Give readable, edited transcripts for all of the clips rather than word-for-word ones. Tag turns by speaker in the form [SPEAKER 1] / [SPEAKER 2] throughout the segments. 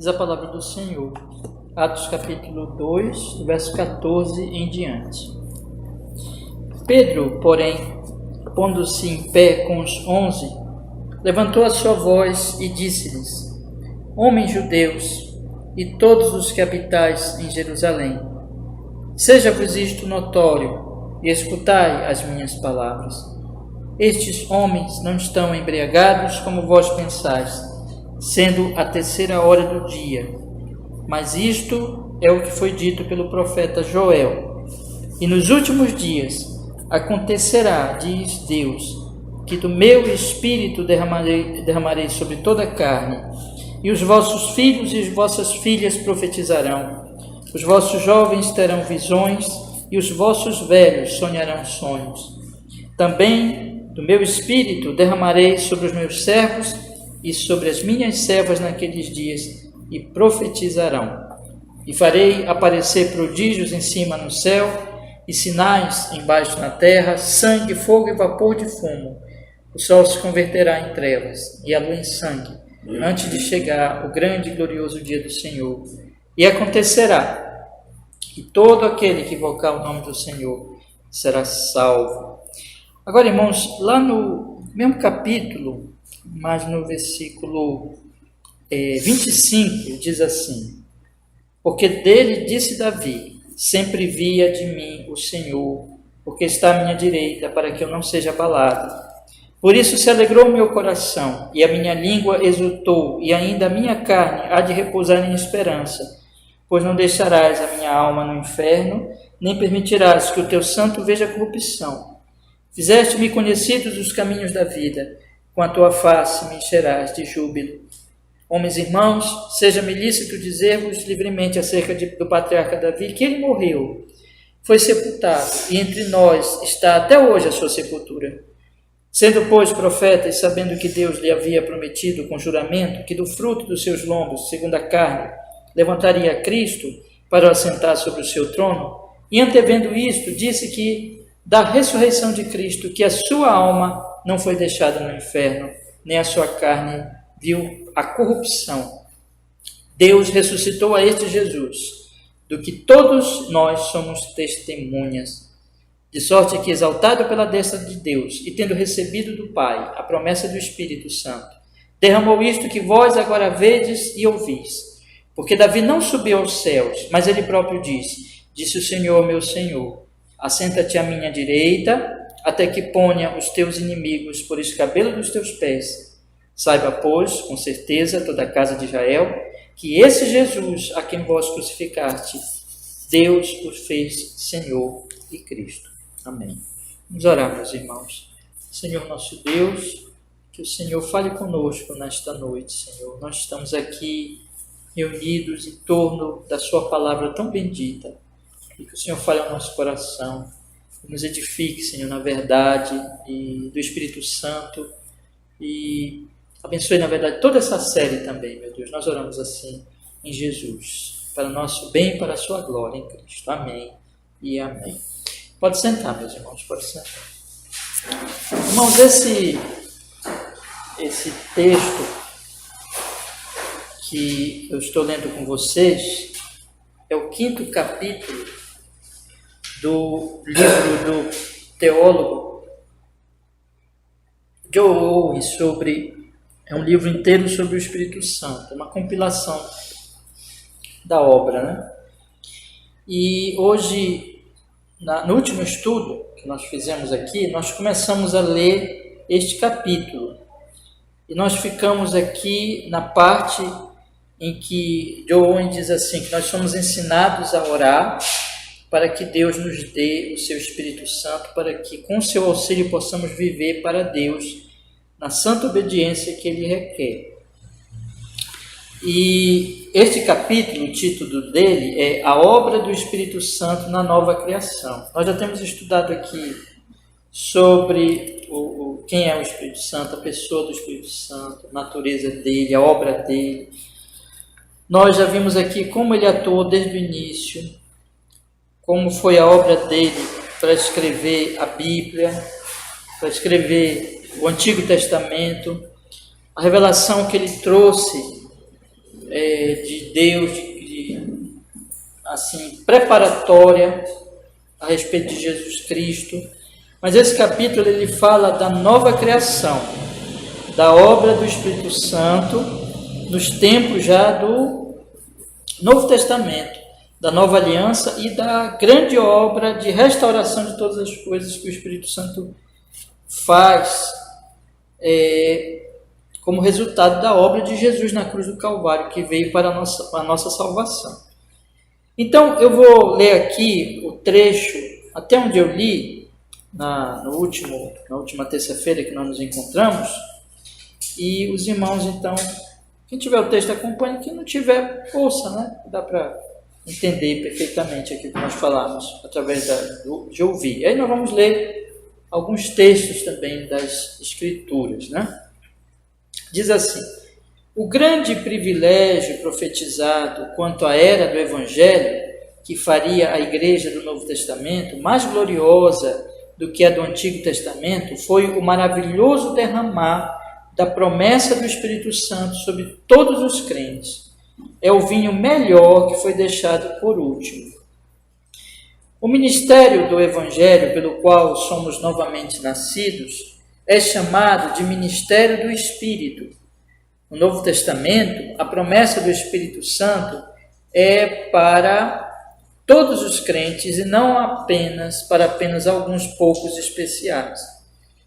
[SPEAKER 1] Diz a palavra do Senhor. Atos capítulo 2, do verso 14 em diante. Pedro, porém, pondo-se em pé com os 11, levantou a sua voz e disse-lhes: Homens judeus e todos os que habitais em Jerusalém, seja-vos isto notório e escutai as minhas palavras. Estes homens não estão embriagados como vós pensais, sendo a 3ª hora do dia. Mas isto é o que foi dito pelo profeta Joel. E nos últimos dias acontecerá, diz Deus, que do meu espírito derramarei sobre toda a carne, e os vossos filhos e as vossas filhas profetizarão, os vossos jovens terão visões, e os vossos velhos sonharão sonhos. Também do meu espírito derramarei sobre os meus servos e sobre as minhas servas naqueles dias, e profetizarão. E farei aparecer prodígios em cima no céu, e sinais embaixo na terra, sangue, fogo e vapor de fumo. O sol se converterá em trevas, e a lua em sangue, antes de chegar o grande e glorioso dia do Senhor. E acontecerá que todo aquele que invocar o nome do Senhor será salvo. Agora, irmãos, lá no mesmo capítulo, mas no versículo 25, diz assim: Porque dele disse Davi, sempre via de mim o Senhor, porque está à minha direita, para que eu não seja abalado. Por isso se alegrou o meu coração, e a minha língua exultou, e ainda a minha carne há de repousar em esperança, pois não deixarás a minha alma no inferno, nem permitirás que o teu santo veja corrupção. Fizeste-me conhecidos os caminhos da vida, com a tua face me encherás de júbilo. Homens e irmãos, seja-me lícito dizer-vos livremente acerca do patriarca Davi, que ele morreu, foi sepultado, e entre nós está até hoje a sua sepultura. Sendo, pois, profeta, e sabendo que Deus lhe havia prometido com juramento que do fruto dos seus lombos, segundo a carne, levantaria a Cristo para o assentar sobre o seu trono, e antevendo isto, disse que da ressurreição de Cristo, que a sua alma não foi deixada no inferno, nem a sua carne viu a corrupção. Deus ressuscitou a este Jesus, do que todos nós somos testemunhas, de sorte que, exaltado pela destra de Deus, e tendo recebido do Pai a promessa do Espírito Santo, derramou isto que vós agora vedes e ouvis. Porque Davi não subiu aos céus, mas ele próprio disse o Senhor, meu Senhor, assenta-te à minha direita, até que ponha os teus inimigos por escabelo dos teus pés. Saiba, pois, com certeza, toda a casa de Israel, que esse Jesus, a quem vós crucificaste, Deus o fez Senhor e Cristo. Amém. Vamos orar, meus irmãos. Senhor nosso Deus, que o Senhor fale conosco nesta noite, Senhor. Nós estamos aqui reunidos em torno da sua palavra tão bendita, e que o Senhor fale ao nosso coração, nos edifique, Senhor, na verdade e do Espírito Santo, e abençoe, na verdade, toda essa série também, meu Deus. Nós oramos assim em Jesus, para o nosso bem e para a sua glória em Cristo. Amém e amém. Pode sentar, meus irmãos, pode sentar. Irmãos, esse texto que eu estou lendo com vocês é o 5º capítulo do livro do teólogo Joel Owen, é um livro inteiro sobre o Espírito Santo, uma compilação da obra, né? E hoje, no último estudo que nós fizemos aqui, nós começamos a ler este capítulo, e nós ficamos aqui na parte em que Joel Owen diz assim, que nós somos ensinados a orar para que Deus nos dê o seu Espírito Santo, para que com o seu auxílio possamos viver para Deus na santa obediência que Ele requer. E este capítulo, o título dele é A Obra do Espírito Santo na Nova Criação. Nós já temos estudado aqui sobre quem é o Espírito Santo, a pessoa do Espírito Santo, a natureza dele, a obra dele. Nós já vimos aqui como ele atuou desde o início, como foi a obra dele para escrever a Bíblia, para escrever o Antigo Testamento, a revelação que ele trouxe de Deus, assim, preparatória a respeito de Jesus Cristo. Mas esse capítulo ele fala da nova criação, da obra do Espírito Santo nos tempos já do Novo Testamento, da nova aliança e da grande obra de restauração de todas as coisas que o Espírito Santo faz como resultado da obra de Jesus na cruz do Calvário, que veio para a nossa salvação. Então, eu vou ler aqui o trecho, até onde eu li, na última terça-feira que nós nos encontramos, e os irmãos, então, quem tiver o texto acompanhe, quem não tiver, ouça, né? Dá para entender perfeitamente aquilo que nós falamos, através de ouvir. Aí nós vamos ler alguns textos também das Escrituras, né? Diz assim: o grande privilégio profetizado quanto à era do Evangelho, que faria a Igreja do Novo Testamento mais gloriosa do que a do Antigo Testamento, foi o maravilhoso derramar da promessa do Espírito Santo sobre todos os crentes. É o vinho melhor que foi deixado por último. O ministério do Evangelho, pelo qual somos novamente nascidos, é chamado de ministério do Espírito. No Novo Testamento, a promessa do Espírito Santo é para todos os crentes e não apenas para alguns poucos especiais.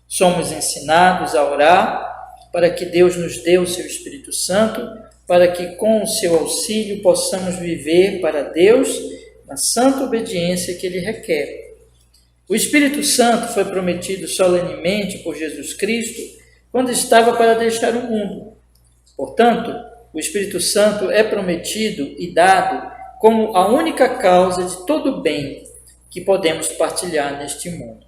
[SPEAKER 1] Somos ensinados a orar para que Deus nos dê o seu Espírito Santo, para que com o seu auxílio possamos viver para Deus na santa obediência que Ele requer. O Espírito Santo foi prometido solenemente por Jesus Cristo quando estava para deixar o mundo. Portanto, o Espírito Santo é prometido e dado como a única causa de todo o bem que podemos partilhar neste mundo.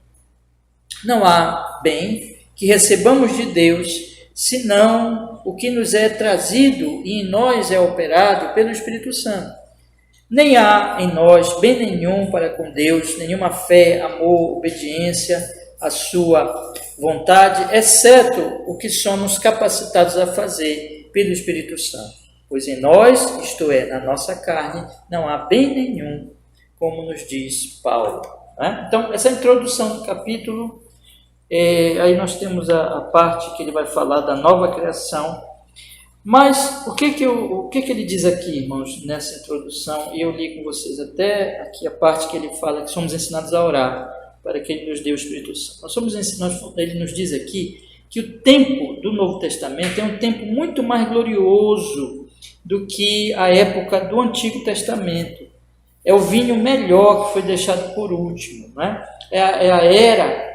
[SPEAKER 1] Não há bem que recebamos de Deus senão o que nos é trazido e em nós é operado pelo Espírito Santo. Nem há em nós bem nenhum para com Deus, nenhuma fé, amor, obediência à sua vontade, exceto o que somos capacitados a fazer pelo Espírito Santo. Pois em nós, isto é, na nossa carne, não há bem nenhum, como nos diz Paulo. Né? Então, essa introdução do capítulo, aí nós temos a parte que ele vai falar da nova criação. Mas o que ele diz aqui, irmãos, nessa introdução? E eu li com vocês até aqui a parte que ele fala que somos ensinados a orar para que ele nos dê o Espírito Santo. Ele nos diz aqui que o tempo do Novo Testamento é um tempo muito mais glorioso do que a época do Antigo Testamento. É o vinho melhor que foi deixado por último, né? É a era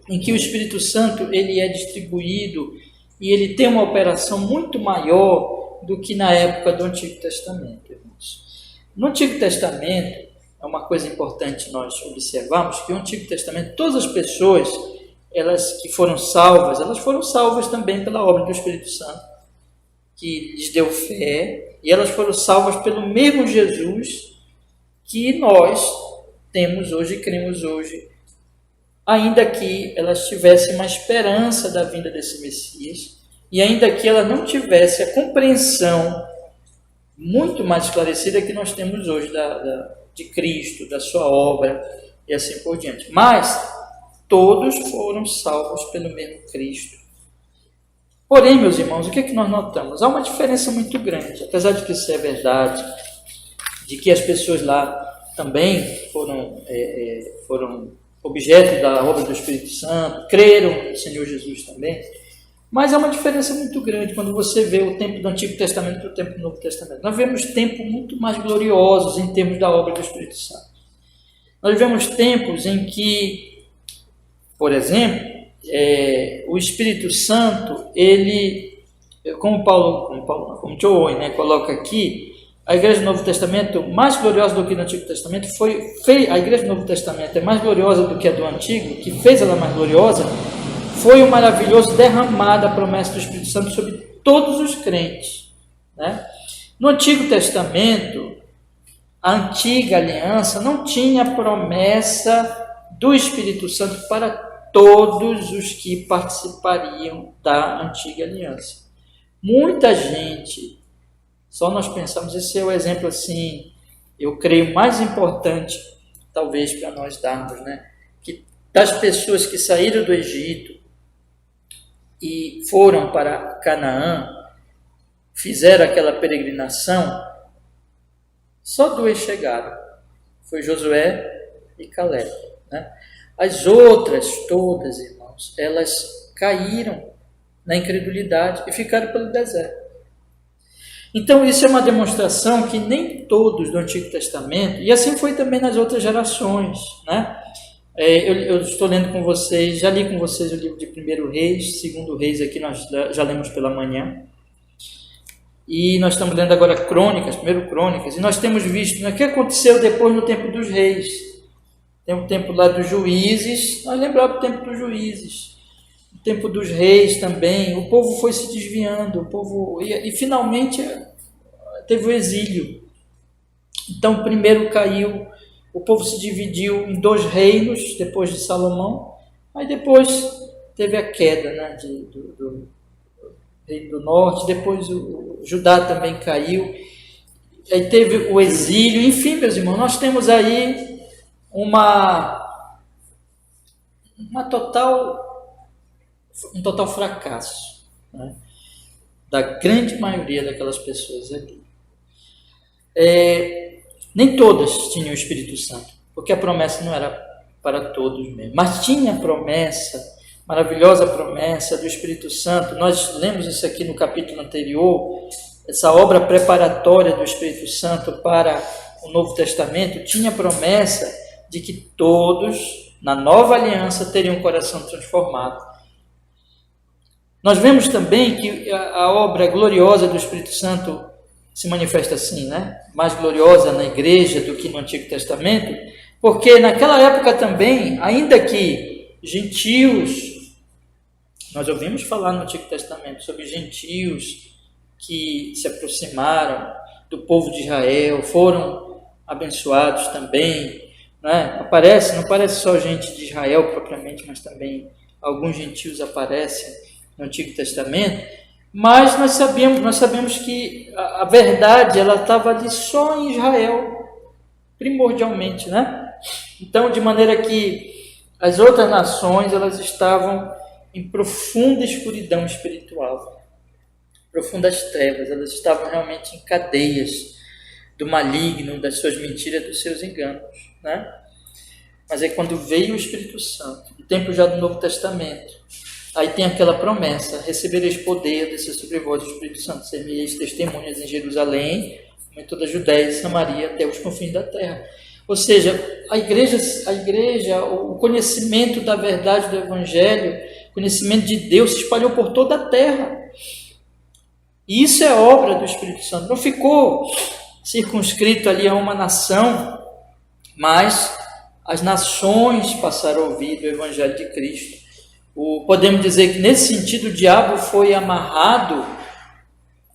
[SPEAKER 1] em que o Espírito Santo ele é distribuído e ele tem uma operação muito maior do que na época do Antigo Testamento, irmãos. No Antigo Testamento, é uma coisa importante nós observarmos que no Antigo Testamento, todas as pessoas elas que foram salvas, elas foram salvas também pela obra do Espírito Santo, que lhes deu fé, e elas foram salvas pelo mesmo Jesus que nós temos hoje e cremos hoje, ainda que elas tivessem uma esperança da vinda desse Messias, e ainda que ela não tivesse a compreensão muito mais esclarecida que nós temos hoje de Cristo, da sua obra e assim por diante. Mas todos foram salvos pelo mesmo Cristo. Porém, meus irmãos, o que é que nós notamos? Há uma diferença muito grande, apesar de que isso é verdade, de que as pessoas lá também foram objeto da obra do Espírito Santo, creram no Senhor Jesus também, mas há uma diferença muito grande quando você vê o tempo do Antigo Testamento e o tempo do Novo Testamento. Nós vemos tempos muito mais gloriosos em termos da obra do Espírito Santo. Nós vemos tempos em que, por exemplo, o Espírito Santo, ele, como John Owen, né, coloca aqui, a Igreja do Novo Testamento, mais gloriosa do que no Antigo Testamento, a Igreja do Novo Testamento é mais gloriosa do que a do Antigo, que fez ela mais gloriosa, foi o maravilhoso derramar da promessa do Espírito Santo sobre todos os crentes. Né? No Antigo Testamento, a antiga aliança não tinha promessa do Espírito Santo para todos os que participariam da antiga aliança. Muita gente Só nós pensamos, esse é o exemplo assim, eu creio mais importante, talvez para nós darmos, né? Que das pessoas que saíram do Egito e foram para Canaã, fizeram aquela peregrinação, só 2 chegaram, foi Josué e Caleb, né? As outras todas, irmãos, elas caíram na incredulidade e ficaram pelo deserto. Então isso é uma demonstração que nem todos do Antigo Testamento, e assim foi também nas outras gerações, né? Eu estou lendo com vocês, já li com vocês o livro de 1 Reis, 2 Reis aqui nós já lemos pela manhã, e nós estamos lendo agora Crônicas, 1 Crônicas, e nós temos visto, né, o que aconteceu depois no tempo dos reis. Tem o tempo lá dos juízes, nós lembramos do tempo dos juízes, o tempo dos reis também, o povo foi se desviando, o povo e finalmente teve o exílio. Então primeiro caiu, o povo se dividiu em 2 reinos depois de Salomão, aí depois teve a queda, né, do reino do norte, depois o Judá também caiu, aí teve o exílio, enfim, meus irmãos, nós temos aí um total fracasso, né, da grande maioria daquelas pessoas ali. Nem todas tinham o Espírito Santo, porque a promessa não era para todos mesmo, mas tinha a promessa, maravilhosa promessa do Espírito Santo. Nós lemos isso aqui no capítulo anterior, essa obra preparatória do Espírito Santo para o Novo Testamento tinha a promessa de que todos, na nova aliança, teriam um coração transformado. Nós vemos também que a obra gloriosa do Espírito Santo se manifesta assim, né? Mais gloriosa na igreja do que no Antigo Testamento, porque naquela época também, ainda que gentios, nós ouvimos falar no Antigo Testamento sobre gentios que se aproximaram do povo de Israel, foram abençoados também, né? Não parece só gente de Israel propriamente, mas também alguns gentios aparecem no Antigo Testamento, mas nós sabemos que a verdade ela estava ali só em Israel, primordialmente, né? Então, de maneira que as outras nações elas estavam em profunda escuridão espiritual, profundas trevas, elas estavam realmente em cadeias do maligno, das suas mentiras, dos seus enganos, né? Mas aí quando veio o Espírito Santo, no tempo já do Novo Testamento, aí tem aquela promessa: recebereis poder, descer sobre vós o Espírito Santo, sereis testemunhas em Jerusalém, em toda a Judéia e Samaria, até os confins da terra. Ou seja, a igreja, o conhecimento da verdade do Evangelho, o conhecimento de Deus se espalhou por toda a terra. E isso é obra do Espírito Santo. Não ficou circunscrito ali a uma nação, mas as nações passaram a ouvir do Evangelho de Cristo. Podemos dizer que nesse sentido o diabo foi amarrado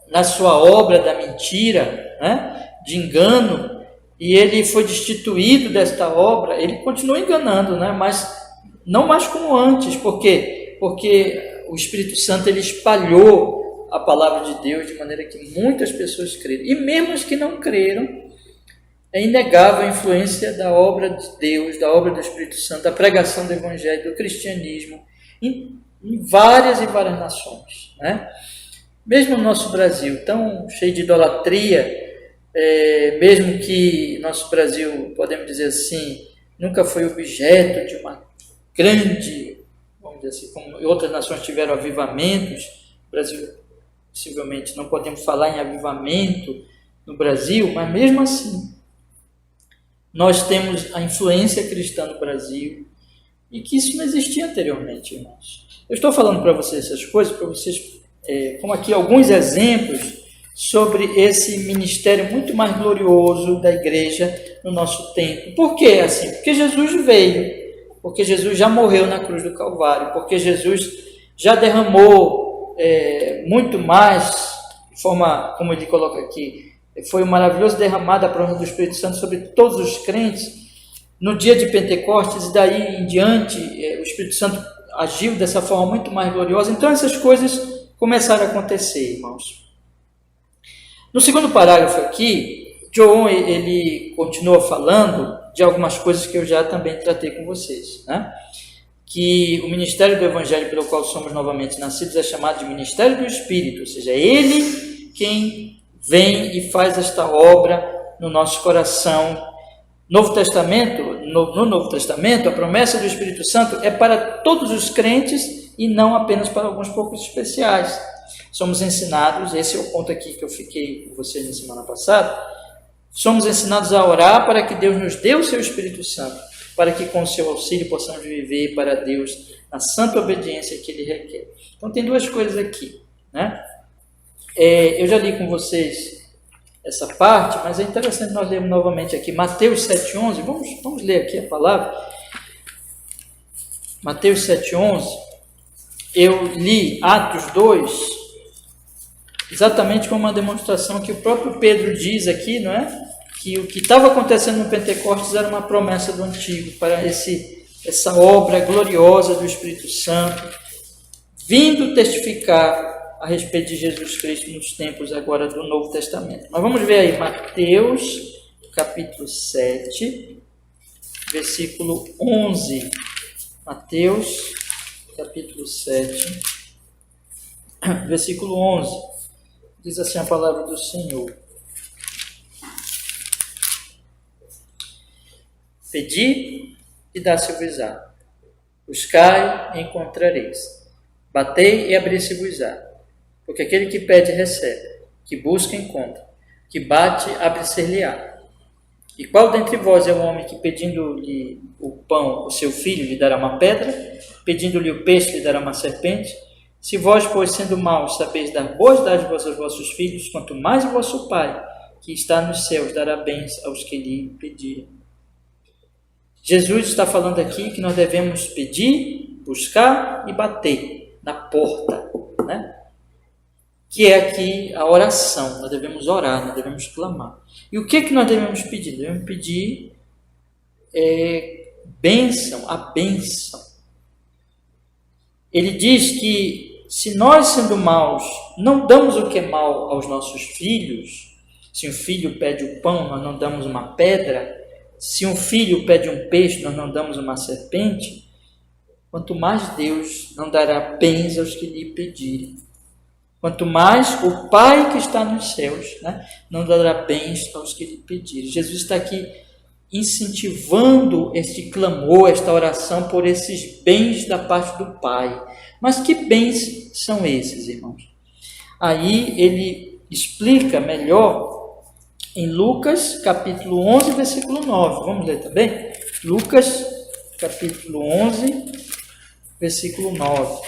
[SPEAKER 1] na sua obra da mentira, né, de engano, e ele foi destituído desta obra. Ele continua enganando, né, mas não mais como antes. Por quê? Porque o Espírito Santo ele espalhou a palavra de Deus de maneira que muitas pessoas creram. E mesmo as que não creram, é inegável a influência da obra de Deus, da obra do Espírito Santo, da pregação do Evangelho, do cristianismo, em várias e várias nações, né? Mesmo no nosso Brasil, tão cheio de idolatria, mesmo que nosso Brasil, podemos dizer assim, nunca foi objeto de uma grande, vamos dizer assim, como outras nações tiveram avivamentos, o Brasil, possivelmente, não podemos falar em avivamento no Brasil, mas mesmo assim, nós temos a influência cristã no Brasil, e que isso não existia anteriormente, irmãos. Eu estou falando para vocês essas coisas, para vocês, como aqui alguns exemplos sobre esse ministério muito mais glorioso da igreja no nosso tempo. Por que assim? Porque Jesus veio, porque Jesus já morreu na cruz do Calvário, porque Jesus já derramou muito mais, de forma, como ele coloca aqui, foi um maravilhoso derramado a promessa do Espírito Santo sobre todos os crentes, no dia de Pentecostes, e daí em diante, o Espírito Santo agiu dessa forma muito mais gloriosa. Então essas coisas começaram a acontecer, irmãos. No segundo parágrafo aqui, John ele continua falando de algumas coisas que eu já também tratei com vocês, né? Que o ministério do Evangelho pelo qual somos novamente nascidos é chamado de ministério do Espírito, ou seja, é Ele quem vem e faz esta obra no nosso coração. No Novo Testamento, a promessa do Espírito Santo é para todos os crentes e não apenas para alguns poucos especiais. Somos ensinados, esse é o ponto aqui que eu fiquei com vocês na semana passada, somos ensinados a orar para que Deus nos dê o seu Espírito Santo, para que com o seu auxílio possamos viver para Deus na santa obediência que Ele requer. Então tem duas coisas aqui, né? Eu já li com vocês essa parte, mas é interessante nós lermos novamente aqui, Mateus 7,11, vamos ler aqui a palavra, Mateus 7,11, eu li Atos 2, exatamente como uma demonstração que o próprio Pedro diz aqui, não é? Que o que estava acontecendo no Pentecostes era uma promessa do Antigo, para essa obra gloriosa do Espírito Santo, vindo testificar a respeito de Jesus Cristo nos tempos agora do Novo Testamento. Mas vamos ver aí, Mateus, capítulo 7, versículo 11. Mateus, capítulo 7, versículo 11. Diz assim a palavra do Senhor. Pedi e dá-se-vos-á. Buscai e encontrareis. Batei e abri-se-vos-á. Porque aquele que pede, recebe, que busca, encontra, que bate, abre-se-lhe-á. E qual dentre vós é o homem que, pedindo-lhe o pão, o seu filho, lhe dará uma pedra? Pedindo-lhe o peixe, lhe dará uma serpente? Se vós, pois, sendo maus, sabeis dar boas dádivas aos vossos filhos, quanto mais o vosso Pai, que está nos céus, dará bens aos que lhe pedirem. Jesus está falando aqui que nós devemos pedir, buscar e bater na porta, né? Que é aqui a oração, nós devemos orar, nós devemos clamar. E o que nós devemos pedir? Devemos pedir bênção, a bênção. Ele diz que se nós, sendo maus, não damos o que é mal aos nossos filhos, se um filho pede o pão, nós não damos uma pedra, se um filho pede um peixe, nós não damos uma serpente, quanto mais Deus não dará bens aos que lhe pedirem. Quanto mais o Pai que está nos céus, né, não dará bens aos que lhe pedirem. Jesus está aqui incentivando este clamor, esta oração por esses bens da parte do Pai. Mas que bens são esses, irmãos? Aí ele explica melhor em Lucas, capítulo 11, versículo 9. Vamos ler também? Lucas, capítulo 11, versículo 9.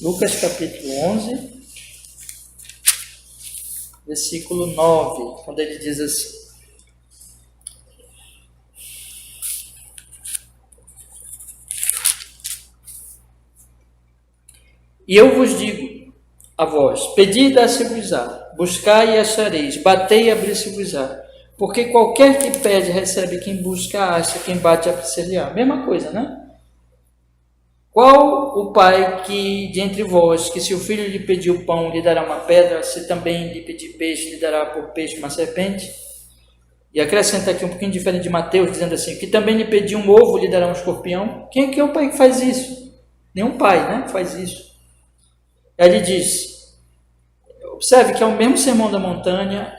[SPEAKER 1] Lucas capítulo 11, versículo 9, quando ele diz assim: E eu vos digo a vós, pedi e dá-se-vos-á, buscai e achareis, batei e abri-se-vos-á, porque qualquer que pede recebe, quem busca acha, quem bate abre-se-lhe-á. Mesma coisa, né? Qual o pai que, de entre vós, que se o filho lhe pedir o pão, lhe dará uma pedra, se também lhe pedir peixe, lhe dará por peixe uma serpente? E acrescenta aqui um pouquinho diferente de Mateus, dizendo assim, que também lhe pedir um ovo, lhe dará um escorpião. Quem é o pai que faz isso? Nenhum pai, né, faz isso. Aí ele diz, observe que é o mesmo sermão da montanha,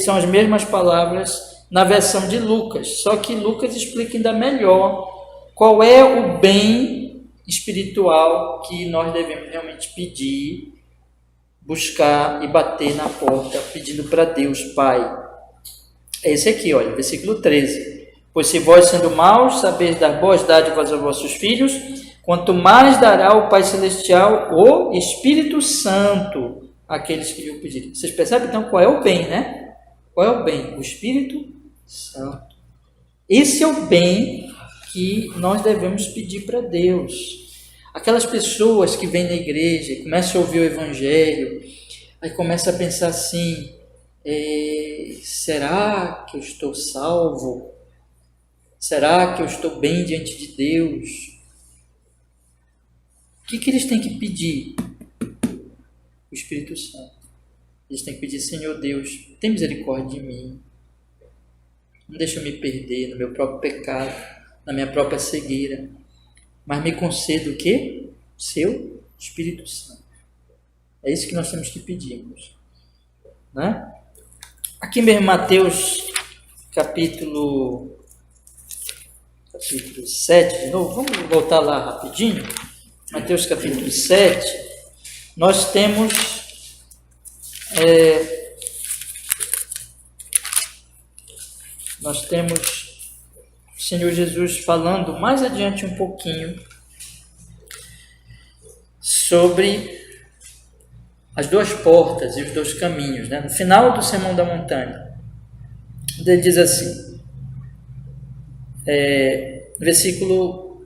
[SPEAKER 1] são as mesmas palavras na versão de Lucas, só que Lucas explica ainda melhor qual é o bem espiritual que nós devemos realmente pedir, buscar e bater na porta, pedindo para Deus, Pai. É esse aqui, olha, versículo 13. Pois se vós, sendo maus, sabeis dar boas dádivas aos vossos filhos, quanto mais dará o Pai Celestial o Espírito Santo àqueles que lhe o pedirem. Vocês percebem então qual é o bem, né? Qual é o bem? O Espírito Santo. Esse é o bem que nós devemos pedir para Deus. Aquelas pessoas que vêm na igreja e começam a ouvir o Evangelho, aí começam a pensar assim, será que eu estou salvo? Será que eu estou bem diante de Deus? O que eles têm que pedir? O Espírito Santo. Eles têm que pedir: Senhor Deus, tem misericórdia de mim. Não deixa eu me perder no meu próprio pecado, na minha própria cegueira. Mas me conceda o quê? Seu Espírito Santo. É isso que nós temos que pedir, né? Aqui mesmo, Mateus capítulo 7, de novo. Vamos voltar lá rapidinho. Mateus capítulo 7. Nós temos o Senhor Jesus falando mais adiante um pouquinho sobre as duas portas e os dois caminhos, né? No final do Sermão da Montanha, ele diz assim, versículo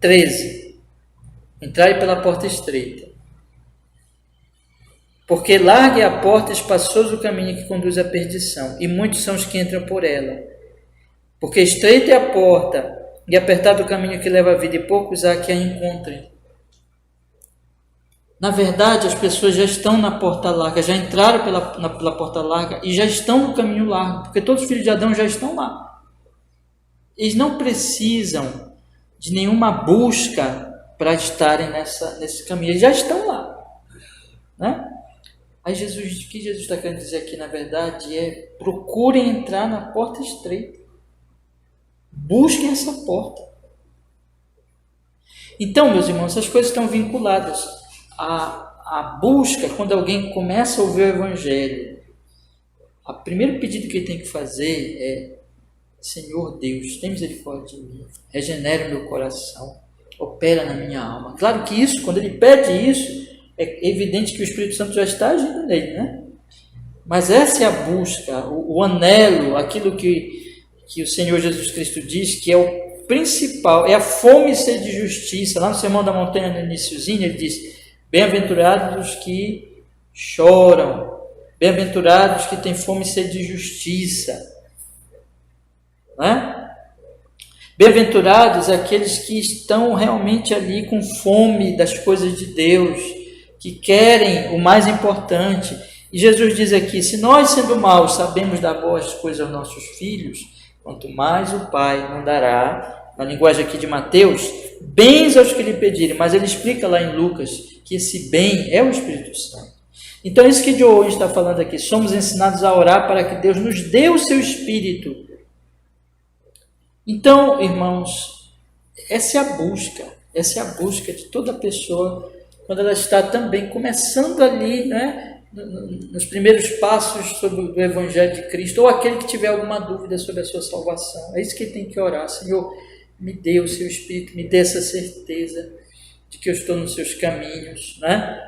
[SPEAKER 1] 13: entrai pela porta estreita, porque larga é a porta e espaçoso o caminho que conduz à perdição, e muitos são os que entram por ela. Porque estreita é a porta e apertado o caminho que leva à vida, e poucos há que a encontrem. Na verdade, as pessoas já estão na porta larga, já entraram pela porta larga e já estão no caminho largo, porque todos os filhos de Adão já estão lá. Eles não precisam de nenhuma busca para estarem nesse caminho, eles já estão lá, né? Aí o que Jesus está querendo dizer aqui, na verdade, é: procurem entrar na porta estreita. Busquem essa porta. Então, meus irmãos, essas coisas estão vinculadas. A busca, quando alguém começa a ouvir o Evangelho, o primeiro pedido que ele tem que fazer é: Senhor Deus, tem misericórdia de mim, regenera o meu coração, opera na minha alma. Claro que isso, quando ele pede isso, é evidente que o Espírito Santo já está agindo nele, né? Mas essa é a busca, o anelo, aquilo que o Senhor Jesus Cristo diz que é o principal, é a fome e sede de justiça. Lá no Sermão da Montanha, no iniciozinho, ele diz: bem-aventurados os que choram, bem-aventurados os que têm fome e sede de justiça, né? Bem-aventurados aqueles que estão realmente ali com fome das coisas de Deus, que querem o mais importante. E Jesus diz aqui: se nós, sendo maus, sabemos dar boas coisas aos nossos filhos, quanto mais o Pai não dará, na linguagem aqui de Mateus, bens aos que lhe pedirem. Mas ele explica lá em Lucas que esse bem é o Espírito Santo. Então, isso que João está falando aqui: somos ensinados a orar para que Deus nos dê o seu Espírito. Então, irmãos, essa é a busca de toda pessoa, quando ela está também começando ali, né, nos primeiros passos sobre o Evangelho de Cristo, ou aquele que tiver alguma dúvida sobre a sua salvação. É isso que ele tem que orar: Senhor, me dê o seu Espírito, me dê essa certeza de que eu estou nos seus caminhos, né?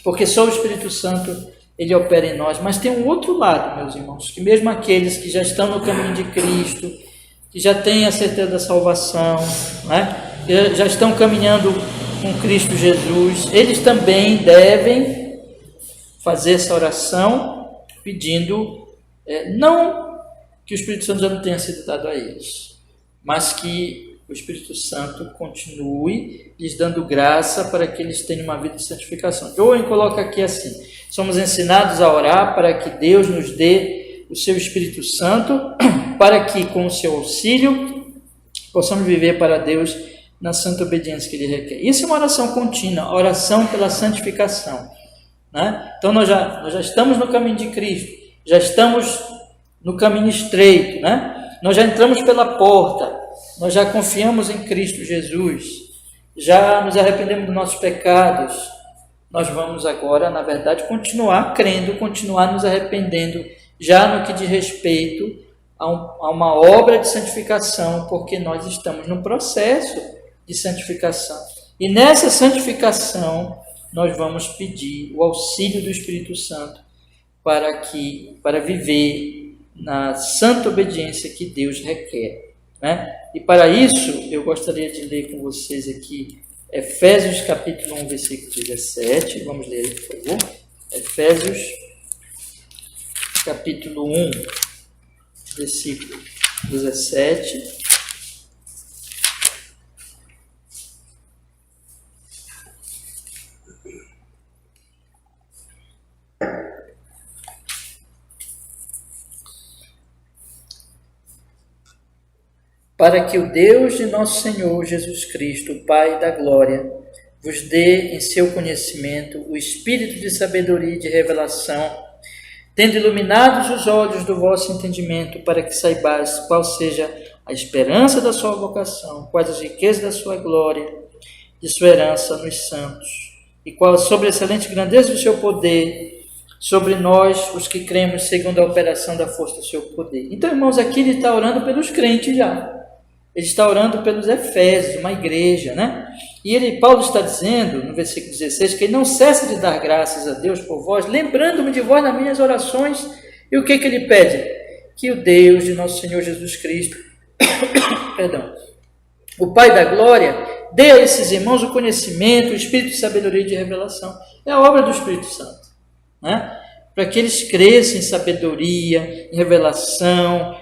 [SPEAKER 1] Porque só o Espírito Santo, ele opera em nós. Mas tem um outro lado, meus irmãos, que mesmo aqueles que já estão no caminho de Cristo, que já têm a certeza da salvação, né, que já estão caminhando com Cristo Jesus, eles também devem fazer essa oração pedindo, não que o Espírito Santo já não tenha sido dado a eles, mas que o Espírito Santo continue lhes dando graça para que eles tenham uma vida de santificação. Eu coloco aqui assim: somos ensinados a orar para que Deus nos dê o seu Espírito Santo, para que, com o seu auxílio, possamos viver para Deus na santa obediência que Ele requer. Isso é uma oração contínua, oração pela santificação, né? Então, nós já estamos no caminho de Cristo, já estamos no caminho estreito, né? Nós já entramos pela porta, nós já confiamos em Cristo Jesus, já nos arrependemos dos nossos pecados. Nós vamos agora, na verdade, continuar crendo, continuar nos arrependendo, já no que diz respeito a uma obra de santificação, porque nós estamos num processo de santificação. E nessa santificação, nós vamos pedir o auxílio do Espírito Santo para viver na santa obediência que Deus requer, né? E para isso, eu gostaria de ler com vocês aqui Efésios capítulo 1, versículo 17. Vamos ler aí, por favor. Efésios capítulo 1, versículo 17. para que o Deus de nosso Senhor Jesus Cristo, o Pai da glória, vos dê em seu conhecimento o espírito de sabedoria e de revelação, tendo iluminados os olhos do vosso entendimento, para que saibais qual seja a esperança da sua vocação, quais as riquezas da sua glória, de sua herança nos santos, e qual a sobreexcelente grandeza do seu poder sobre nós, os que cremos, segundo a operação da força do seu poder. Então, irmãos, aqui ele está orando pelos crentes já. Ele está orando pelos Efésios, uma igreja, né? E Paulo está dizendo, no versículo 16, que ele não cessa de dar graças a Deus por vós, lembrando-me de vós nas minhas orações. E o que ele pede? Que o Deus de nosso Senhor Jesus Cristo, perdão, o Pai da glória, dê a esses irmãos o conhecimento, o espírito de sabedoria e de revelação. É a obra do Espírito Santo, né? Para que eles cresçam em sabedoria, em revelação,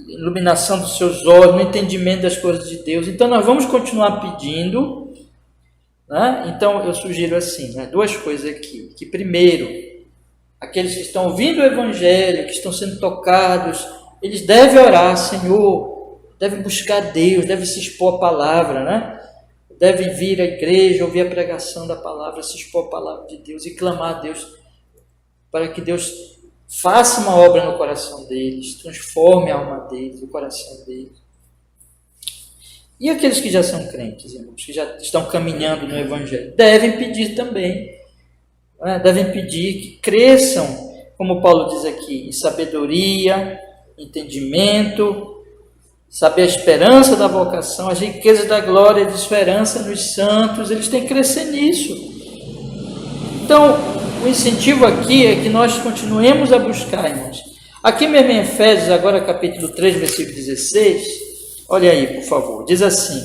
[SPEAKER 1] iluminação dos seus olhos, no entendimento das coisas de Deus. Então nós vamos continuar pedindo, né? Então eu sugiro assim, né? Duas coisas aqui, que primeiro, aqueles que estão ouvindo o Evangelho, que estão sendo tocados, eles devem orar, Senhor, devem buscar Deus, devem se expor à palavra, né? Devem vir à igreja, ouvir a pregação da palavra, se expor à palavra de Deus e clamar a Deus, para que Deus faça uma obra no coração deles, transforme a alma deles, o coração deles. E aqueles que já são crentes, irmãos, que já estão caminhando no Evangelho, devem pedir também, né? Devem pedir que cresçam, como Paulo diz aqui, em sabedoria, entendimento, saber a esperança da vocação, as riquezas da glória de sua herança nos santos. Eles têm que crescer nisso. Então, o incentivo aqui é que nós continuemos a buscar, irmãos. Aqui mesmo em Efésios, agora capítulo 3, versículo 16, olha aí, por favor, diz assim,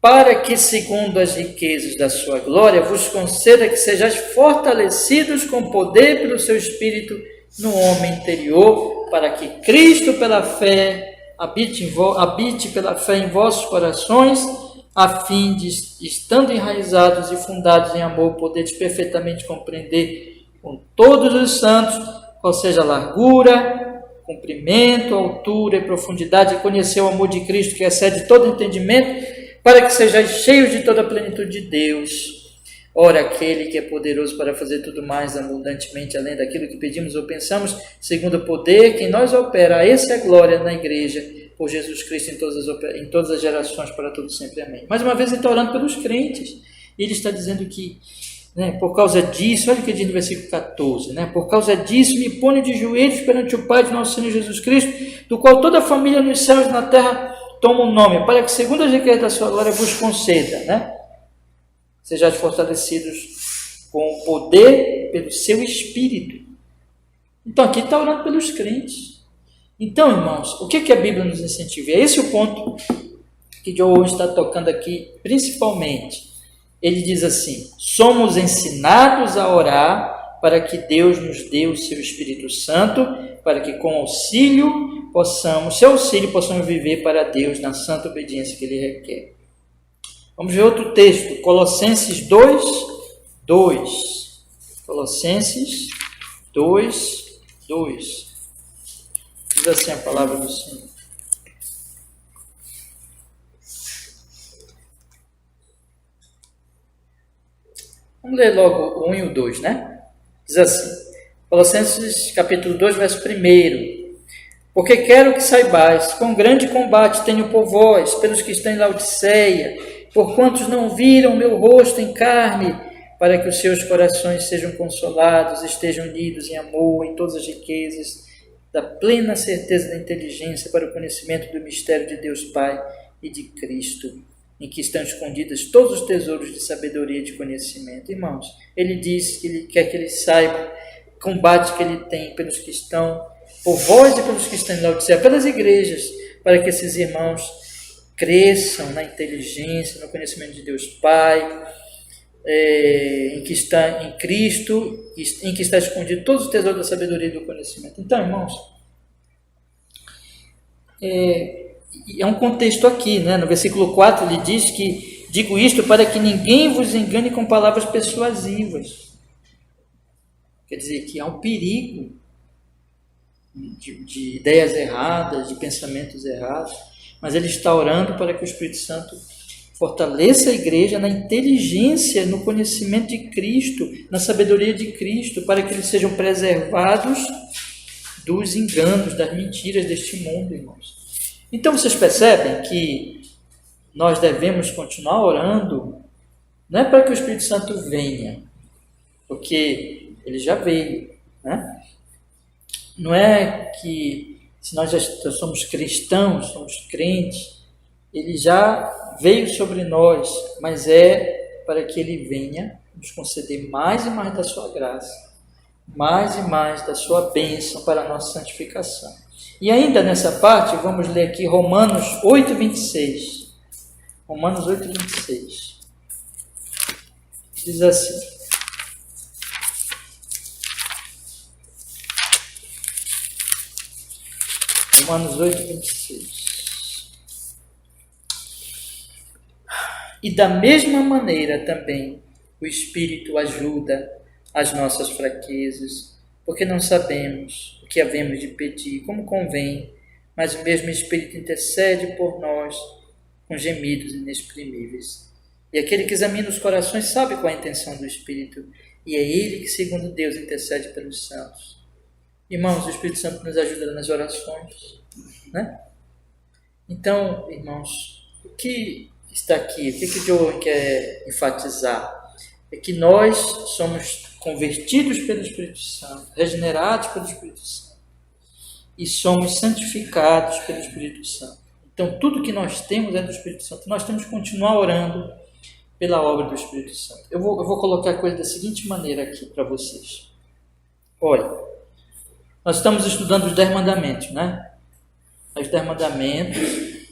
[SPEAKER 1] para que, segundo as riquezas da sua glória, vos conceda que sejais fortalecidos com poder pelo seu Espírito no homem interior, para que Cristo, pela fé, habite pela fé em vossos corações, a fim de, estando enraizados e fundados em amor, poderes perfeitamente compreender com todos os santos qual seja a largura, comprimento, altura e profundidade, e conhecer o amor de Cristo que excede todo entendimento, para que sejais cheios de toda a plenitude de Deus. Ora, aquele que é poderoso para fazer tudo mais abundantemente, além daquilo que pedimos ou pensamos, segundo o poder que em nós opera, essa é a glória na igreja, por Jesus Cristo em todas as gerações, para todo sempre. Amém. Mais uma vez ele está orando pelos crentes. Ele está dizendo que, né, por causa disso, olha o que diz no versículo 14, né, por causa disso me ponho de joelhos perante o Pai de nosso Senhor Jesus Cristo, do qual toda a família nos céus e na terra toma o nome, para que, segundo as riquezas da sua glória, vos conceda, né, sejais fortalecidos com o poder pelo seu Espírito. Então aqui está orando pelos crentes. Então, irmãos, o que a Bíblia nos incentiva? É esse o ponto que João está tocando aqui, principalmente. Ele diz assim: somos ensinados a orar para que Deus nos dê o seu Espírito Santo, para que com seu auxílio possamos viver para Deus na santa obediência que Ele requer. Vamos ver outro texto, Colossenses 2, 2. Colossenses 2, 2. Diz assim a palavra do Senhor. Vamos ler logo o 1 e o 2, né? Diz assim, Colossenses capítulo 2, verso 1. Porque quero que saibais, com grande combate tenho por vós, pelos que estão em Laodiceia, por quantos não viram meu rosto em carne, para que os seus corações sejam consolados, estejam unidos em amor, em todas as riquezas, da plena certeza da inteligência, para o conhecimento do mistério de Deus Pai e de Cristo, em que estão escondidos todos os tesouros de sabedoria e de conhecimento. Irmãos, ele diz que ele quer que eles saibam o combate que ele tem pelos que estão, por vós e pelos que estão em Laodiceia, pelas igrejas, para que esses irmãos cresçam na inteligência, no conhecimento de Deus Pai, em que está em Cristo, em que está escondido todos os tesouros da sabedoria e do conhecimento. Então, irmãos, é um contexto aqui, né? No versículo 4 ele diz que digo isto para que ninguém vos engane com palavras persuasivas. Quer dizer que há um perigo de ideias erradas, de pensamentos errados, mas ele está orando para que o Espírito Santo fortaleça a igreja na inteligência, no conhecimento de Cristo, na sabedoria de Cristo, para que eles sejam preservados dos enganos, das mentiras deste mundo, irmãos. Então vocês percebem que nós devemos continuar orando, não é para que o Espírito Santo venha, porque ele já veio, né? Não é que se nós já somos cristãos, somos crentes, ele já veio sobre nós, mas é para que ele venha nos conceder mais e mais da sua graça, mais e mais da sua bênção para a nossa santificação. E ainda nessa parte, vamos ler aqui Romanos 8, 26. Romanos 8, 26. Diz assim: Romanos 8, 26. E da mesma maneira também o Espírito ajuda as nossas fraquezas, porque não sabemos o que havemos de pedir como convém, mas o mesmo Espírito intercede por nós com gemidos inexprimíveis. E aquele que examina os corações sabe qual é a intenção do Espírito, e é ele que, segundo Deus, intercede pelos santos. Irmãos, o Espírito Santo nos ajuda nas orações, né? Então, irmãos, o que está aqui, o que João quer enfatizar? É que nós somos convertidos pelo Espírito Santo, regenerados pelo Espírito Santo, e somos santificados pelo Espírito Santo. Então, tudo que nós temos é do Espírito Santo. Nós temos que continuar orando pela obra do Espírito Santo. Eu vou colocar a coisa da seguinte maneira aqui para vocês. Olha, nós estamos estudando os 10 mandamentos, né? Os 10 mandamentos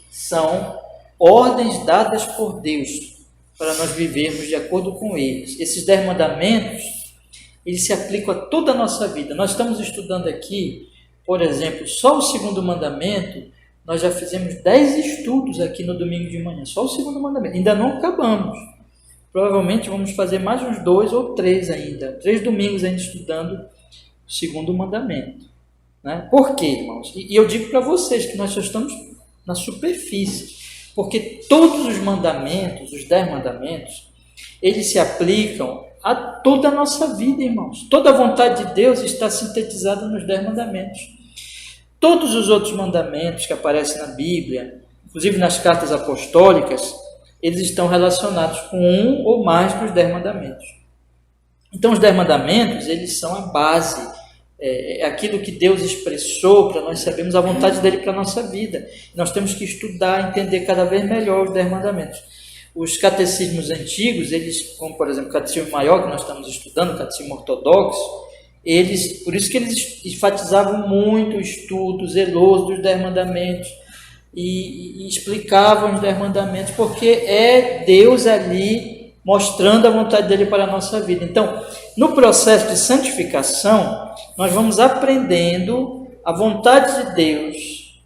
[SPEAKER 1] são ordens dadas por Deus para nós vivermos de acordo com eles. Esses 10 mandamentos, eles se aplicam a toda a nossa vida. Nós estamos estudando aqui, por exemplo, só o segundo mandamento. Nós já fizemos 10 estudos aqui no domingo de manhã, só o segundo mandamento. Ainda não acabamos. Provavelmente vamos fazer mais uns 2 ou 3 ainda. 3 domingos ainda estudando o segundo mandamento, né? Por quê, irmãos? E eu digo para vocês que nós só estamos na superfície. Porque todos os mandamentos, os 10 mandamentos, eles se aplicam a toda a nossa vida, irmãos. Toda a vontade de Deus está sintetizada nos 10 mandamentos. Todos os outros mandamentos que aparecem na Bíblia, inclusive nas cartas apostólicas, eles estão relacionados com um ou mais dos 10 mandamentos. Então, os 10 mandamentos, eles são a base, é aquilo que Deus expressou para nós sabermos a vontade dele para a nossa vida. Nós temos que estudar, entender cada vez melhor os 10 mandamentos. Os catecismos antigos, eles, como por exemplo o catecismo maior que nós estamos estudando, o catecismo ortodoxo, por isso que eles enfatizavam muito o estudo zeloso dos 10 mandamentos e explicavam os 10 mandamentos, porque é Deus ali mostrando a vontade dele para a nossa vida. Então, no processo de santificação, nós vamos aprendendo a vontade de Deus.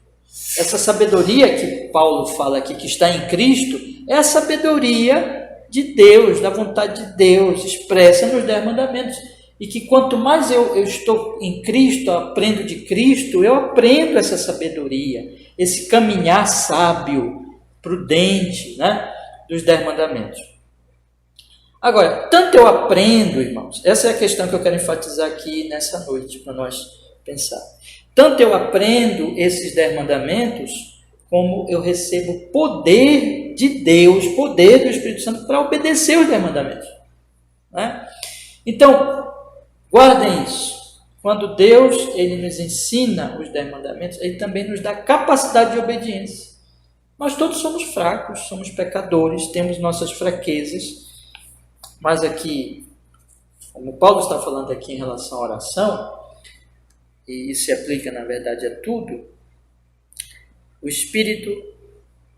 [SPEAKER 1] Essa sabedoria que Paulo fala aqui, que está em Cristo, é a sabedoria de Deus, da vontade de Deus, expressa nos 10 mandamentos. E que quanto mais eu estou em Cristo, eu aprendo de Cristo, eu aprendo essa sabedoria, esse caminhar sábio, prudente, né, dos 10 mandamentos. Agora, tanto eu aprendo, irmãos, essa é a questão que eu quero enfatizar aqui nessa noite, para nós pensar. Tanto eu aprendo esses 10 mandamentos, como eu recebo poder de Deus, poder do Espírito Santo para obedecer os 10 mandamentos, né? Então, guardem isso. Quando Deus ele nos ensina os 10 mandamentos, ele também nos dá capacidade de obediência. Nós todos somos fracos, somos pecadores, temos nossas fraquezas, mas aqui, como Paulo está falando aqui em relação à oração, e isso se aplica na verdade a tudo, o Espírito,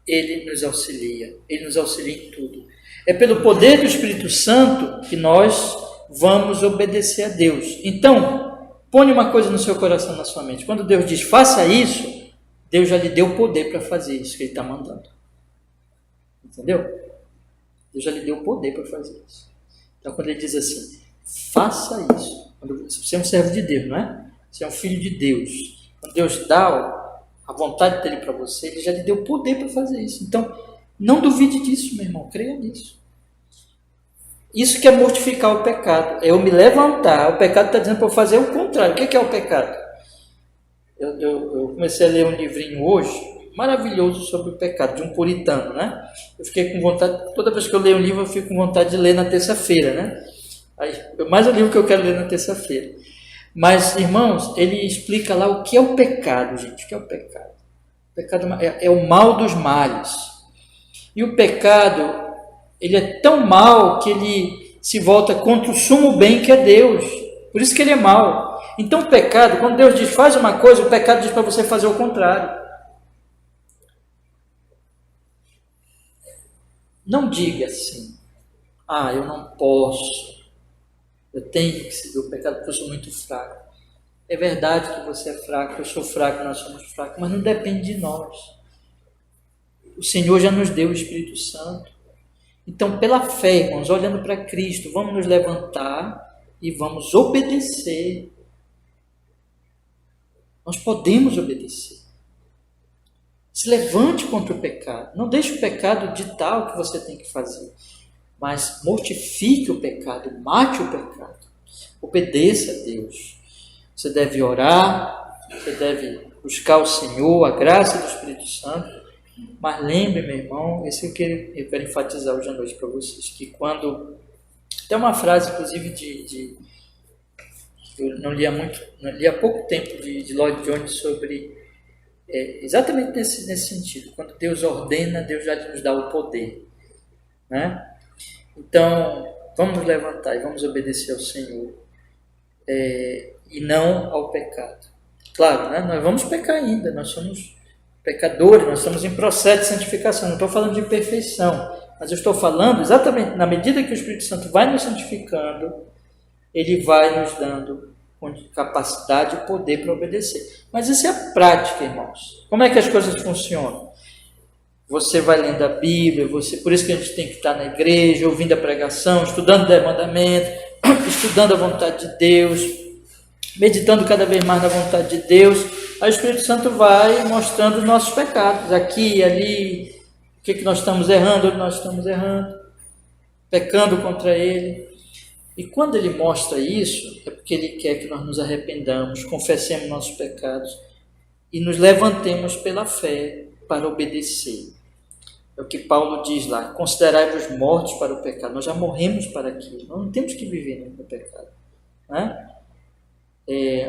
[SPEAKER 1] ele nos auxilia em tudo. É pelo poder do Espírito Santo que nós vamos obedecer a Deus. Então, põe uma coisa no seu coração, na sua mente. Quando Deus diz, faça isso, Deus já lhe deu poder para fazer isso que Ele está mandando. Entendeu? Deus já lhe deu poder para fazer isso. Então, quando Ele diz assim, faça isso. Você é um servo de Deus, não é? Você é um filho de Deus. Deus dá a vontade dele para você, ele já lhe deu poder para fazer isso. Então, não duvide disso, meu irmão, creia nisso. Isso que é mortificar o pecado, é eu me levantar. O pecado está dizendo para eu fazer o contrário. O que é o pecado? Eu comecei a ler um livrinho hoje, maravilhoso, sobre o pecado, de um puritano, né? Eu fiquei com vontade, toda vez que eu leio um livro, eu fico com vontade de ler na terça-feira, né? Mais um livro que eu quero ler na terça-feira. Mas, irmãos, ele explica lá o que é o pecado, gente. O que é o pecado? O pecado é o mal dos males. E o pecado, ele é tão mal que ele se volta contra o sumo bem que é Deus. Por isso que ele é mau. Então o pecado, quando Deus diz faz uma coisa, o pecado diz para você fazer o contrário. Não diga assim, eu não posso, eu tenho que seguir o pecado porque eu sou muito fraco. É verdade que você é fraco, eu sou fraco, nós somos fracos, mas não depende de nós. O Senhor já nos deu o Espírito Santo. Então, pela fé, irmãos, olhando para Cristo, vamos nos levantar e vamos obedecer. Nós podemos obedecer. Se levante contra o pecado. Não deixe o pecado ditar o que você tem que fazer. Mas mortifique o pecado, mate o pecado. Obedeça a Deus. Você deve orar, você deve buscar o Senhor, a graça do Espírito Santo. Mas lembre, meu irmão, isso é o que eu quero enfatizar hoje à noite para vocês, que quando... Tem uma frase, inclusive, eu não li há pouco tempo, de Lloyd Jones, sobre exatamente nesse sentido. Quando Deus ordena, Deus já nos dá o poder, né? Então, vamos nos levantar e vamos obedecer ao Senhor, e não ao pecado. Claro, né? Nós vamos pecar ainda, nós somos pecadores, nós estamos em processo de santificação. Não estou falando de perfeição, mas eu estou falando exatamente na medida que o Espírito Santo vai nos santificando, ele vai nos dando capacidade e poder para obedecer. Mas isso é a prática, irmãos. Como é que as coisas funcionam? Você vai lendo a Bíblia, por isso que a gente tem que estar na igreja, ouvindo a pregação, estudando o mandamento, estudando a vontade de Deus, meditando cada vez mais na vontade de Deus. Aí o Espírito Santo vai mostrando os nossos pecados, aqui e ali, o que nós estamos errando, onde nós estamos errando, pecando contra Ele. E quando Ele mostra isso, é porque Ele quer que nós nos arrependamos, confessemos nossos pecados e nos levantemos pela fé para obedecer. É o que Paulo diz lá, considerai-vos mortos para o pecado. Nós já morremos para aquilo, nós não temos que viver no pecado, né?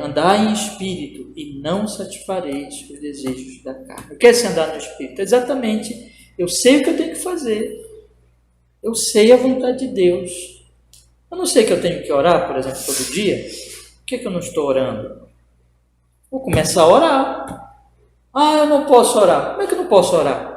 [SPEAKER 1] Andar em espírito e não satisfareis os desejos da carne. O que é esse andar no espírito? Exatamente, eu sei o que eu tenho que fazer, eu sei a vontade de Deus. Eu não sei que eu tenho que orar, por exemplo, todo dia. Por que eu não estou orando? Vou começar a orar. Eu não posso orar. Como é que eu não posso orar?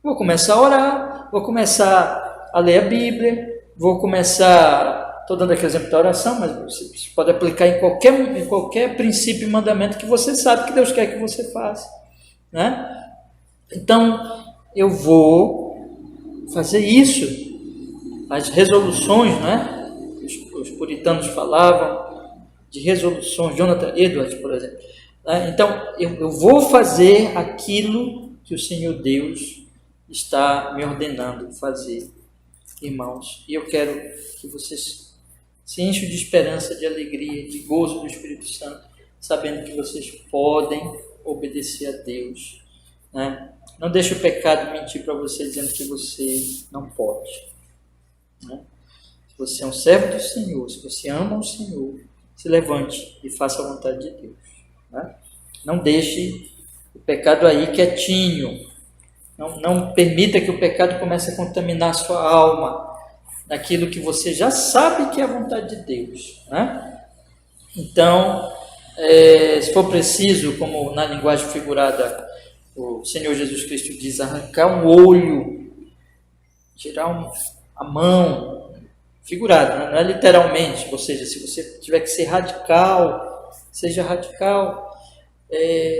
[SPEAKER 1] Vou começar a orar, vou começar a ler a Bíblia, vou começar... Estou dando aqui o exemplo da oração, mas você pode aplicar em qualquer princípio e mandamento que você sabe que Deus quer que você faça, né? Então, eu vou fazer isso. As resoluções, né? Os puritanos falavam de resoluções, Jonathan Edwards, por exemplo. Né? Então, eu vou fazer aquilo que o Senhor Deus está me ordenando fazer, irmãos. E eu quero que vocês se enchem de esperança, de alegria, de gozo do Espírito Santo, sabendo que vocês podem obedecer a Deus, né? Não deixe o pecado mentir para você, dizendo que você não pode, né? Se você é um servo do Senhor, se você ama o Senhor, se levante e faça a vontade de Deus, né? Não deixe o pecado aí quietinho. Não permita que o pecado comece a contaminar a sua alma, naquilo que você já sabe que é a vontade de Deus, né? Então, se for preciso, como na linguagem figurada o Senhor Jesus Cristo diz, arrancar um olho, tirar a mão, figurado, não é literalmente, ou seja, se você tiver que ser radical, seja radical,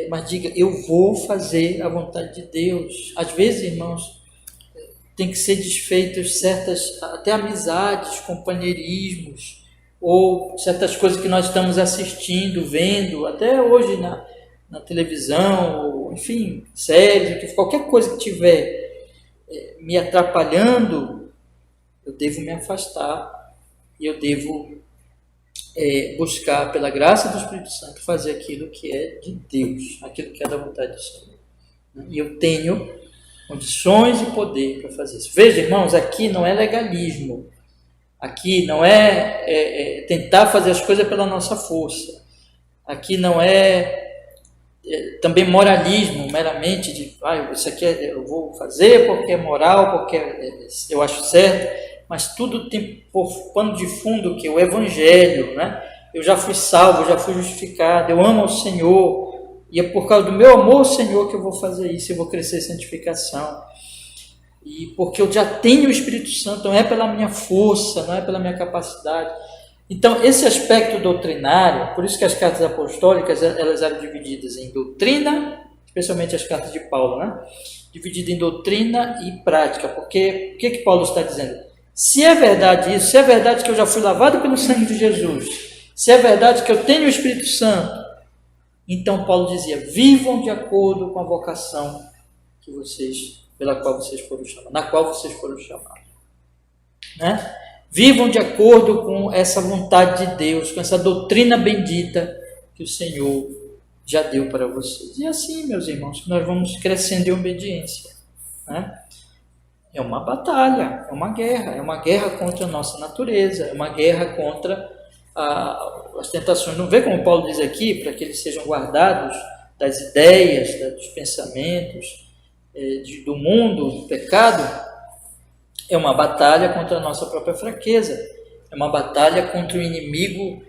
[SPEAKER 1] mas diga, eu vou fazer a vontade de Deus. Às vezes, irmãos, tem que ser desfeitas certas, até amizades, companheirismos, ou certas coisas que nós estamos assistindo, vendo, até hoje na televisão, ou, enfim, séries, qualquer coisa que tiver me atrapalhando, eu devo me afastar e eu devo buscar, pela graça do Espírito Santo, fazer aquilo que é de Deus, aquilo que é da vontade do Senhor. E eu tenho condições e poder para fazer isso. Veja, irmãos, aqui não é legalismo. Aqui não é tentar fazer as coisas pela nossa força. Aqui não é também moralismo, meramente de isso aqui eu vou fazer porque é moral, porque eu acho certo, mas tudo tem por pano de fundo que o Evangelho, né? Eu já fui salvo, já fui justificado, eu amo ao Senhor, e é por causa do meu amor ao Senhor que eu vou fazer isso, eu vou crescer em santificação. E porque eu já tenho o Espírito Santo, não é pela minha força, não é pela minha capacidade. Então, esse aspecto doutrinário, por isso que as cartas apostólicas, elas eram divididas em doutrina, especialmente as cartas de Paulo, né? Dividida em doutrina e prática, porque o que Paulo está dizendo? Se é verdade isso, se é verdade que eu já fui lavado pelo sangue de Jesus, se é verdade que eu tenho o Espírito Santo, então Paulo dizia, vivam de acordo com a vocação que pela qual vocês foram chamados, na qual vocês foram chamados, né? Vivam de acordo com essa vontade de Deus, com essa doutrina bendita que o Senhor já deu para vocês. E assim, meus irmãos, nós vamos crescendo em obediência, né? É uma batalha, é uma guerra contra a nossa natureza, é uma guerra contra as tentações. Não vê como Paulo diz aqui, para que eles sejam guardados das ideias, dos pensamentos, do mundo, do pecado. É uma batalha contra a nossa própria fraqueza, é uma batalha contra um inimigo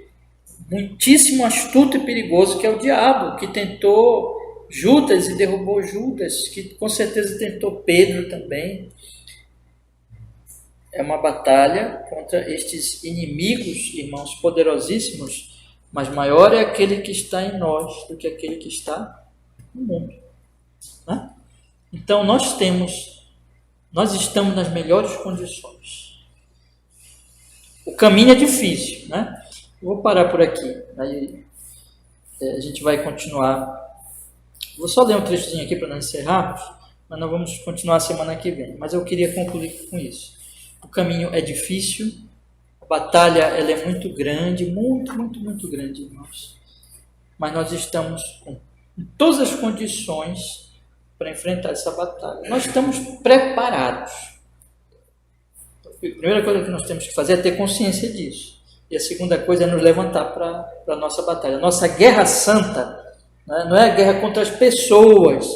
[SPEAKER 1] muitíssimo astuto e perigoso, que é o diabo, que tentou Judas e derrubou Judas, que com certeza tentou Pedro também. É uma batalha contra estes inimigos, irmãos, poderosíssimos, mas maior é aquele que está em nós do que aquele que está no mundo, né? Então nós estamos nas melhores condições. O caminho é difícil, né? Eu vou parar por aqui, aí a gente vai continuar. Vou só ler um trechozinho aqui para não encerrarmos, mas nós vamos continuar a semana que vem. Mas eu queria concluir com isso. O caminho é difícil, a batalha ela é muito grande, muito, muito, muito grande, irmãos. Mas nós estamos com todas as condições para enfrentar essa batalha. Nós estamos preparados. A primeira coisa que nós temos que fazer é ter consciência disso. E a segunda coisa é nos levantar para a nossa batalha. Nossa guerra santa, né, não é a guerra contra as pessoas.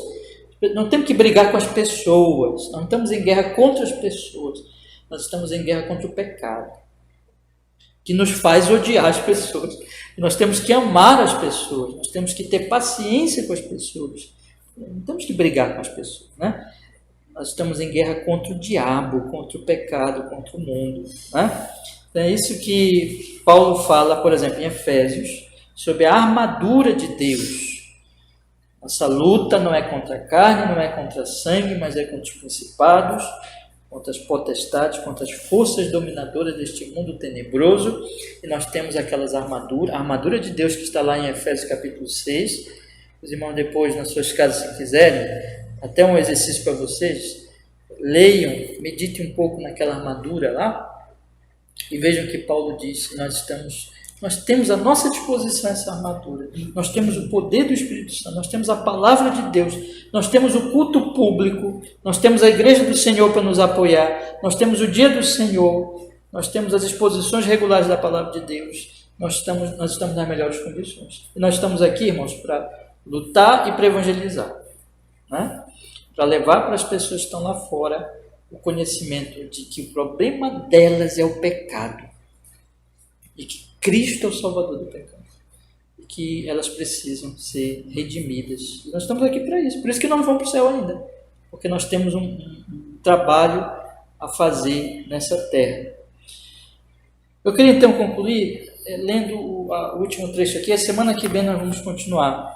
[SPEAKER 1] Não temos que brigar com as pessoas. Não estamos em guerra contra as pessoas. Nós estamos em guerra contra o pecado, que nos faz odiar as pessoas. E nós temos que amar as pessoas. Nós temos que ter paciência com as pessoas. Não temos que brigar com as pessoas, né? Nós estamos em guerra contra o diabo, contra o pecado, contra o mundo, né? Então é isso que Paulo fala, por exemplo, em Efésios, sobre a armadura de Deus. Nossa luta não é contra a carne, não é contra a sangue, mas é contra os principados, contra as potestades, contra as forças dominadoras deste mundo tenebroso. E nós temos aquelas armaduras, a armadura de Deus que está lá em Efésios capítulo 6, os irmãos depois nas suas casas, se quiserem, até um exercício para vocês, leiam, meditem um pouco naquela armadura lá, e vejam que Paulo diz, nós temos à nossa disposição essa armadura, nós temos o poder do Espírito Santo, nós temos a palavra de Deus, nós temos o culto público, nós temos a igreja do Senhor para nos apoiar, nós temos o dia do Senhor, nós temos as exposições regulares da palavra de Deus, nós estamos nas melhores condições. E nós estamos aqui, irmãos, para lutar e para evangelizar, né? Para levar para as pessoas que estão lá fora o conhecimento de que o problema delas é o pecado e que Cristo é o Salvador do pecado e que elas precisam ser redimidas. E nós estamos aqui para isso. Por isso que nós não vamos para o céu ainda, porque nós temos um trabalho a fazer nessa terra. Eu queria então concluir lendo o último trecho aqui. A semana que vem nós vamos continuar.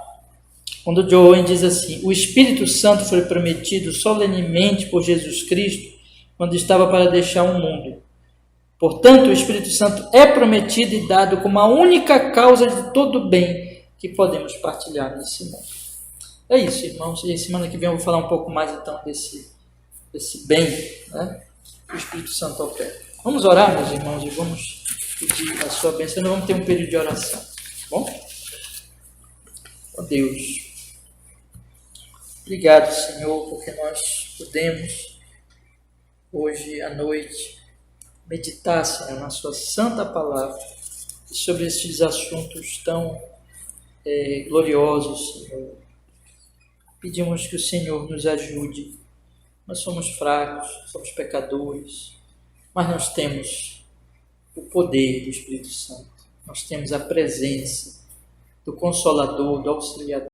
[SPEAKER 1] Quando John Owen diz assim: o Espírito Santo foi prometido solenemente por Jesus Cristo quando estava para deixar o mundo. Portanto, o Espírito Santo é prometido e dado como a única causa de todo o bem que podemos partilhar nesse mundo. É isso, irmãos. E semana que vem eu vou falar um pouco mais então desse bem, né, que o Espírito Santo opera. Vamos orar, meus irmãos, e vamos pedir a sua bênção. Nós vamos ter um período de oração, tá bom? Ó Deus, obrigado, Senhor, porque nós podemos hoje à noite meditar, Senhor, na sua santa palavra e sobre esses assuntos tão gloriosos, Senhor. Pedimos que o Senhor nos ajude. Nós somos fracos, somos pecadores, mas nós temos o poder do Espírito Santo. Nós temos a presença do Consolador, do Auxiliador.